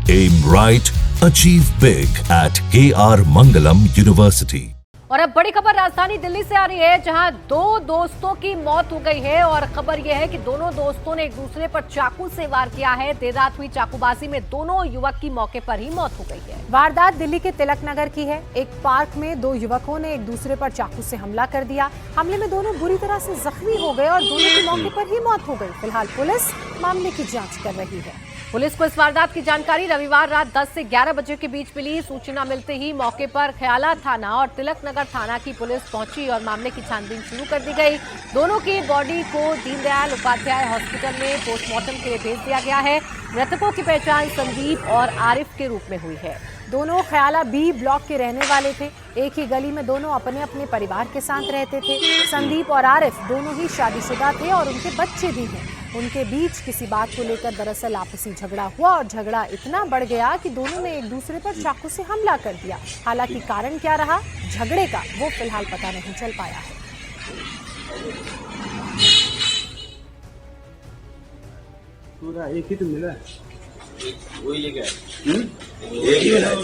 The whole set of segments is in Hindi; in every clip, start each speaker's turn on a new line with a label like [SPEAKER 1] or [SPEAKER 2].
[SPEAKER 1] Aim right, achieve big at KR Mangalam University.
[SPEAKER 2] और अब बड़ी खबर राजधानी दिल्ली से आ रही है, जहां दो दोस्तों की मौत हो गई है और खबर यह है कि दोनों दोस्तों ने एक दूसरे पर चाकू से वार किया है। देर रात हुई चाकूबाजी में दोनों युवक की मौके पर ही मौत हो गई है।
[SPEAKER 3] वारदात दिल्ली के तिलक नगर की है। एक पार्क में दो युवकों ने एक दूसरे पर चाकू से हमला कर दिया। हमले में दोनों बुरी तरह से जख्मी हो गए और दोनों की मौके पर ही मौत हो गई। फिलहाल पुलिस मामले की जाँच कर रही है।
[SPEAKER 2] पुलिस को इस वारदात की जानकारी रविवार रात 10 से 11 बजे के बीच मिली। सूचना मिलते ही मौके पर ख्याला थाना और तिलक नगर थाना की पुलिस पहुंची और मामले की छानबीन शुरू कर दी गई। दोनों की बॉडी को दीनदयाल उपाध्याय हॉस्पिटल में पोस्टमार्टम के लिए भेज दिया गया है। मृतकों की पहचान संदीप और आरिफ के रूप में हुई है।
[SPEAKER 3] दोनों ख्याला बी ब्लॉक के रहने वाले थे। एक ही गली में दोनों अपने अपने परिवार के साथ रहते थे। संदीप और आरिफ दोनों ही शादीशुदा थे और उनके बच्चे भी हैं। उनके बीच किसी बात को लेकर दरअसल आपसी झगड़ा हुआ और झगड़ा इतना बढ़ गया कि दोनों ने एक दूसरे पर चाकू से हमला कर दिया। हालांकि कारण क्या रहा झगड़े का, वो फिलहाल पता नहीं चल पाया है।
[SPEAKER 4] पूरा एक ही तो मिला,
[SPEAKER 5] वही लेके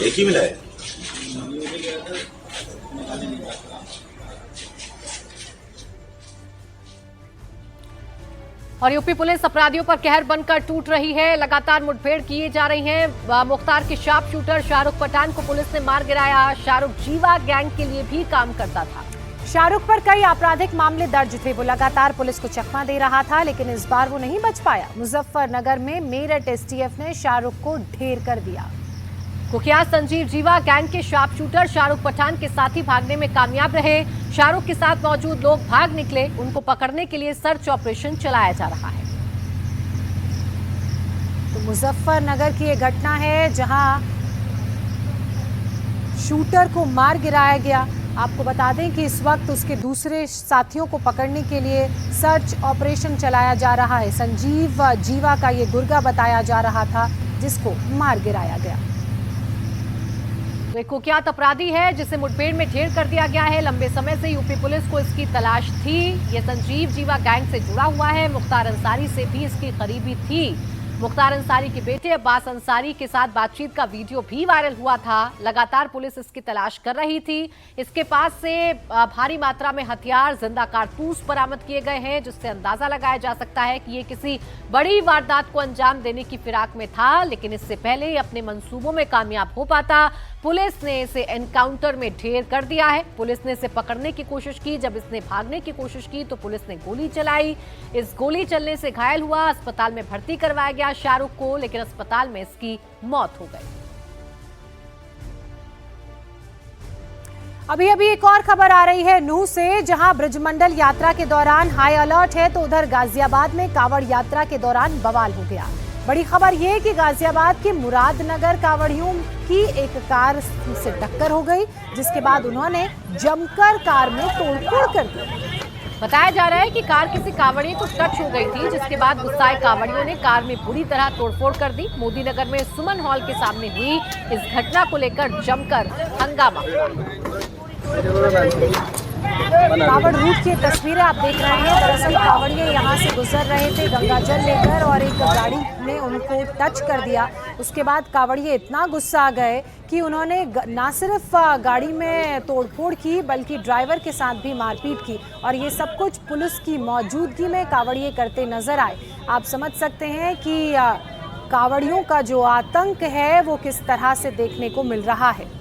[SPEAKER 5] एक ही मिला है।
[SPEAKER 2] और यूपी पुलिस अपराधियों पर कहर बनकर टूट रही है। लगातार मुठभेड़ किए जा रही हैं। मुख्तार के शार्प शूटर शाहरुख पठान को पुलिस ने मार गिराया। शाहरुख जीवा गैंग के लिए भी काम करता था।
[SPEAKER 3] शाहरुख पर कई आपराधिक मामले दर्ज थे। वो लगातार पुलिस को चकमा दे रहा था, लेकिन इस बार वो नहीं बच पाया। मुजफ्फरनगर में मेरठ एसटीएफ ने शाहरुख को ढेर कर दिया।
[SPEAKER 2] कुख्यात संजीव जीवा गैंग के शार्प शूटर शाहरुख पठान के साथी भागने में कामयाब रहे। शाहरुख के साथ मौजूद लोग भाग निकले। उनको पकड़ने के लिए सर्च ऑपरेशन चलाया जा रहा है।
[SPEAKER 3] तो मुजफ्फरनगर की ये घटना है जहां शूटर को मार गिराया गया। आपको बता दें कि इस वक्त उसके दूसरे साथियों को पकड़ने के लिए सर्च ऑपरेशन चलाया जा रहा है। संजीव जीवा का ये गुर्गा बताया जा रहा था जिसको मार गिराया गया।
[SPEAKER 2] एक कुख्यात अपराधी है जिसे मुठभेड़ में ढेर कर दिया गया है। लंबे समय से यूपी पुलिस को इसकी तलाश थी। ये संजीव जीवा गैंग से जुड़ा हुआ है। मुख्तार अंसारी से भी इसकी करीबी थी। मुख्तार अंसारी के बेटे अब्बास अंसारी के साथ बातचीत का वीडियो भी वायरल हुआ था। लगातार पुलिस इसकी तलाश कर रही थी। इसके पास से भारी मात्रा में हथियार, जिंदा कारतूस बरामद किए गए हैं, जिससे अंदाजा लगाया जा सकता है कि ये किसी बड़ी वारदात को अंजाम देने की फिराक में था, लेकिन इससे पहले अपने मंसूबों में कामयाब हो पाता। पुलिस ने इसे एनकाउंटर में ढेर कर दिया है। पुलिस ने इसे पकड़ने की कोशिश की। जब इसने भागने की कोशिश की तो पुलिस ने गोली चलाई। इस गोली चलने से घायल हुआ। अस्पताल में भर्ती करवाया गया शाहरुख को, लेकिन अस्पताल में इसकी मौत हो गई।
[SPEAKER 3] अभी एक और खबर आ रही है नूह से, जहां ब्रजमंडल यात्रा के दौरान हाई अलर्ट है, तो उधर गाजियाबाद में कांवड़ यात्रा के दौरान बवाल हो गया। बड़ी खबर यह कि गाजियाबाद के मुरादनगर कांवड़ियों की एक कार से टक्कर हो गई, जिसके बाद उन्होंने जमकर कार में तोड़फोड़ कर दी।
[SPEAKER 2] बताया जा रहा है कि कार किसी कांवड़िए को टच हो गई थी, जिसके बाद गुस्साए कांवड़ियों ने कार में बुरी तरह तोड़फोड़ कर दी। मोदी नगर में सुमन हॉल के सामने हुई इस घटना को लेकर जमकर हंगामा हुआ।
[SPEAKER 3] कांवड़ रूट की तस्वीरें आप देख रहे हैं। दरअसल कांवड़िए यहाँ से गुजर रहे थे गंगाजल लेकर और एक गाड़ी ने उनको टच कर दिया। उसके बाद कांवड़िए इतना गुस्सा आ गए कि उन्होंने ना सिर्फ गाड़ी में तोड़फोड़ की बल्कि ड्राइवर के साथ भी मारपीट की, और ये सब कुछ पुलिस की मौजूदगी में कांवड़िए करते नजर आए। आप समझ सकते हैं कि कांवड़ियों का जो आतंक है वो किस तरह से देखने को मिल रहा है।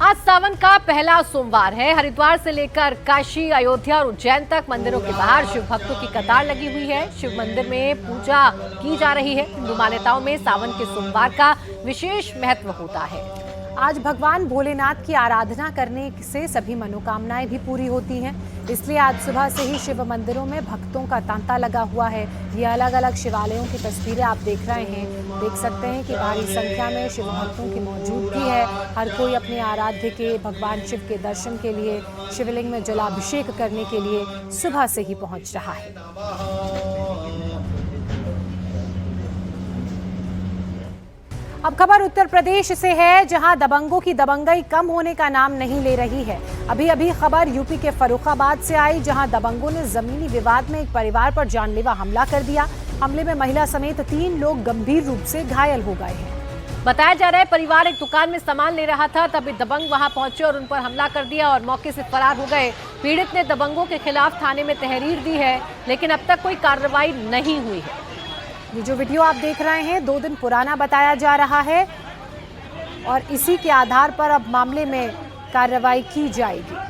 [SPEAKER 2] आज सावन का पहला सोमवार है। हरिद्वार से लेकर काशी, अयोध्या और उज्जैन तक मंदिरों के बाहर शिव भक्तों की कतार लगी हुई है। शिव मंदिर में पूजा की जा रही है। हिंदू मान्यताओं में सावन के सोमवार का विशेष महत्व होता है।
[SPEAKER 3] आज भगवान भोलेनाथ की आराधना करने से सभी मनोकामनाएं भी पूरी होती हैं। इसलिए आज सुबह से ही शिव मंदिरों में भक्तों का तांता लगा हुआ है। ये अलग अलग शिवालयों की तस्वीरें आप देख रहे हैं। देख सकते हैं कि भारी संख्या में शिव भक्तों की मौजूदगी है। हर कोई अपने आराध्य के भगवान शिव के दर्शन के लिए शिवलिंग में जलाभिषेक करने के लिए सुबह से ही पहुंच रहा है। अब खबर उत्तर प्रदेश से है, जहां दबंगों की दबंगई कम होने का नाम नहीं ले रही है। अभी खबर यूपी के फर्रुखाबाद से आई, जहां दबंगों ने जमीनी विवाद में एक परिवार पर जानलेवा हमला कर दिया। हमले में महिला समेत 3 लोग गंभीर रूप से घायल हो गए हैं।
[SPEAKER 2] बताया जा रहा है परिवार एक दुकान में सामान ले रहा था, तभी दबंग वहां पहुंचे और उन पर हमला कर दिया और मौके से फरार हो गए। पीड़ित ने दबंगों के खिलाफ थाने में तहरीर दी है, लेकिन अब तक कोई कार्रवाई नहीं हुई है।
[SPEAKER 3] ये जो वीडियो आप देख रहे हैं 2 दिन पुराना बताया जा रहा है और इसी के आधार पर अब मामले में कार्रवाई की जाएगी।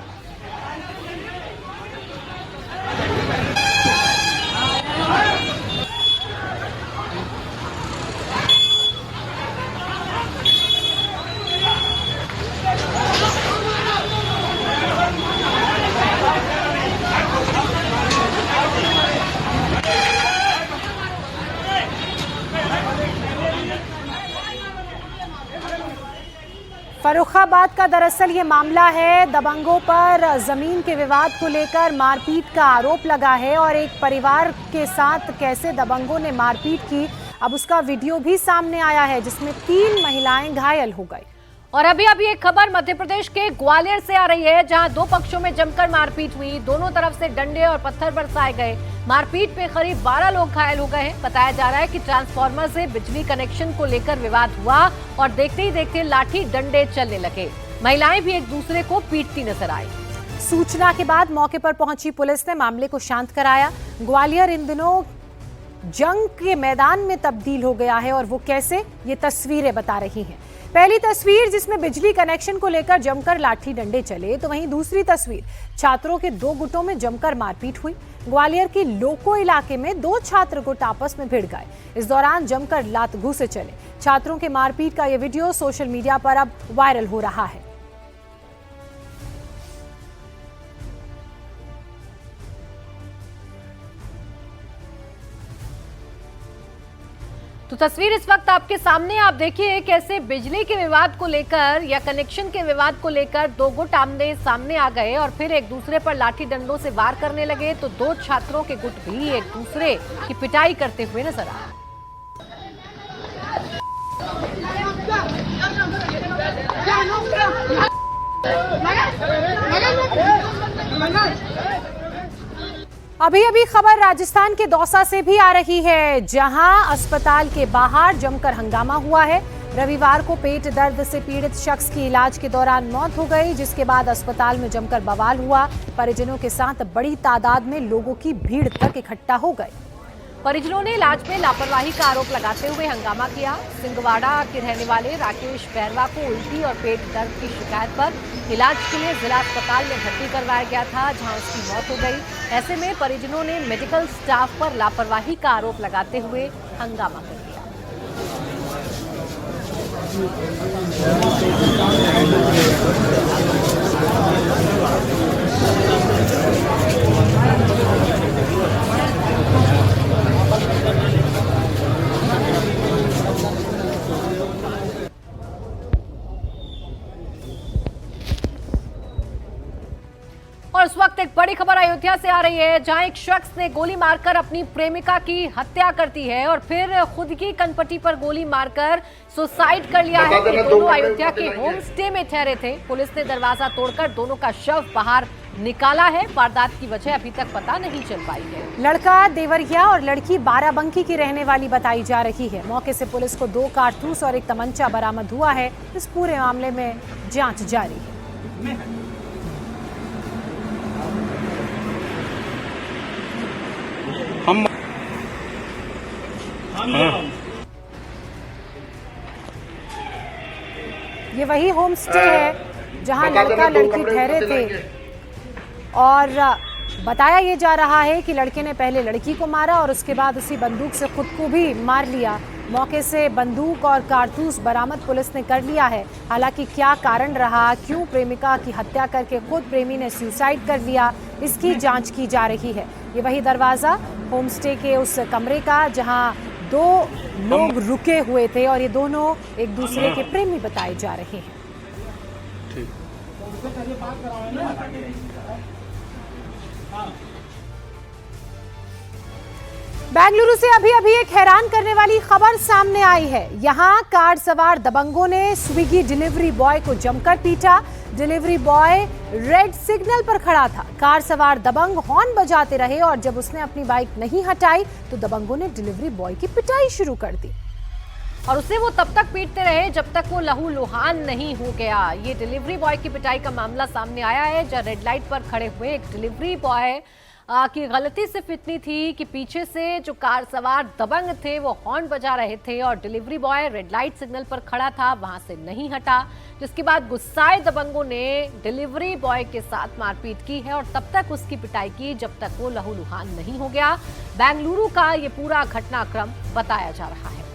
[SPEAKER 3] फर्रुखाबाद का दरअसल ये मामला है। दबंगों पर जमीन के विवाद को लेकर मारपीट का आरोप लगा है और एक परिवार के साथ कैसे दबंगों ने मारपीट की, अब उसका वीडियो भी सामने आया है, जिसमें 3 महिलाएं घायल हो गई।
[SPEAKER 2] और अभी एक खबर मध्य प्रदेश के ग्वालियर से आ रही है, जहां 2 पक्षों में जमकर मारपीट हुई। दोनों तरफ से डंडे और पत्थर बरसाए गए। मारपीट में करीब 12 लोग घायल हो गए हैं। बताया जा रहा है कि ट्रांसफार्मर से बिजली कनेक्शन को लेकर विवाद हुआ और देखते ही देखते लाठी डंडे चलने लगे। महिलाएं भी एक दूसरे को पीटती नजर आई।
[SPEAKER 3] सूचना के बाद मौके पर पहुंची पुलिस ने मामले को शांत कराया। ग्वालियर इन दिनों जंग के मैदान में तब्दील हो गया है और वो कैसे, ये तस्वीरें बता रही हैं। पहली तस्वीर जिसमें बिजली कनेक्शन को लेकर जमकर लाठी डंडे चले, तो वहीं दूसरी तस्वीर छात्रों के 2 गुटों में जमकर मारपीट हुई। ग्वालियर के लोको इलाके में 2 छात्र गुट आपस में भिड़ गए। इस दौरान जमकर लात घूंसे चले। छात्रों के मारपीट का यह वीडियो सोशल मीडिया पर अब वायरल हो रहा है।
[SPEAKER 2] तो तस्वीर इस वक्त आपके सामने, आप देखिए कैसे बिजली के विवाद को लेकर या कनेक्शन के विवाद को लेकर 2 गुट आमने सामने आ गए और फिर एक दूसरे पर लाठी डंडों से वार करने लगे। तो 2 छात्रों के गुट भी एक दूसरे की पिटाई करते हुए नजर आए।
[SPEAKER 3] अभी खबर राजस्थान के दौसा से भी आ रही है, जहां अस्पताल के बाहर जमकर हंगामा हुआ है। रविवार को पेट दर्द से पीड़ित शख्स की इलाज के दौरान मौत हो गई, जिसके बाद अस्पताल में जमकर बवाल हुआ। परिजनों के साथ बड़ी तादाद में लोगों की भीड़ तक इकट्ठा हो गए।
[SPEAKER 2] परिजनों ने इलाज में लापरवाही का आरोप लगाते हुए हंगामा किया। सिंगवाड़ा के रहने वाले राकेश बैरवा को उल्टी और पेट दर्द की शिकायत पर इलाज के लिए जिला अस्पताल में भर्ती करवाया गया था, जहां उसकी मौत हो गई। ऐसे में परिजनों ने मेडिकल स्टाफ पर लापरवाही का आरोप लगाते हुए हंगामा कर दिया। और इस वक्त एक बड़ी खबर अयोध्या से आ रही है, जहां एक शख्स ने गोली मारकर अपनी प्रेमिका की हत्या कर दी है और फिर खुद की कनपटी पर गोली मारकर सुसाइड कर लिया है। दोनों अयोध्या के होम स्टे में ठहरे थे। पुलिस ने दरवाजा तोड़कर दोनों का शव बाहर निकाला है। वारदात की वजह अभी तक पता नहीं चल पाई है।
[SPEAKER 3] लड़का देवरिया और लड़की बाराबंकी की रहने वाली बताई जा रही है। मौके से पुलिस को 2 कारतूस और एक तमंचा बरामद हुआ है। इस पूरे मामले में जांच जारी है। ये वही होम स्टे है जहां लड़का लड़की ठहरे थे और बताया ये जा रहा है कि लड़के ने पहले लड़की को मारा और उसके बाद उसी बंदूक से खुद को भी मार लिया। मौके से बंदूक और कारतूस बरामद पुलिस ने कर लिया है। हालांकि क्या कारण रहा, क्यों प्रेमिका की हत्या करके खुद प्रेमी ने सुसाइड कर लिया, इसकी जांच की जा रही है। ये वही दरवाजा होमस्टे के उस कमरे का जहां 2 लोग रुके हुए थे और ये दोनों एक दूसरे के प्रेमी बताए जा रहे हैं। बेंगलुरु से अभी एक हैरान करने वाली खबर सामने आई है। यहां कार सवार दबंगों ने स्विगी डिलीवरी बॉय को जमकर पीटा। डिलीवरी बॉय रेड सिग्नल पर खड़ा था। कार सवार दबंग हॉर्न बजाते रहे और जब उसने अपनी बाइक नहीं हटाई तो दबंगों ने डिलीवरी बॉय की पिटाई शुरू कर दी
[SPEAKER 2] और उसे वो तब तक पीटते रहे जब तक वो लहूलुहान नहीं हो गया। ये डिलीवरी बॉय की पिटाई का मामला सामने आया है, जब रेड लाइट पर खड़े हुए एक डिलीवरी बॉय की गलती सिर्फ इतनी थी कि पीछे से जो कार सवार दबंग थे वो हॉर्न बजा रहे थे और delivery boy red light signal पर खड़ा था, वहां से नहीं हटा, जिसके बाद गुस्साए दबंगों ने डिलीवरी बॉय के साथ मारपीट की है और तब तक उसकी पिटाई की जब तक वो लहूलुहान नहीं हो गया। बेंगलुरु का ये पूरा घटनाक्रम बताया जा रहा है।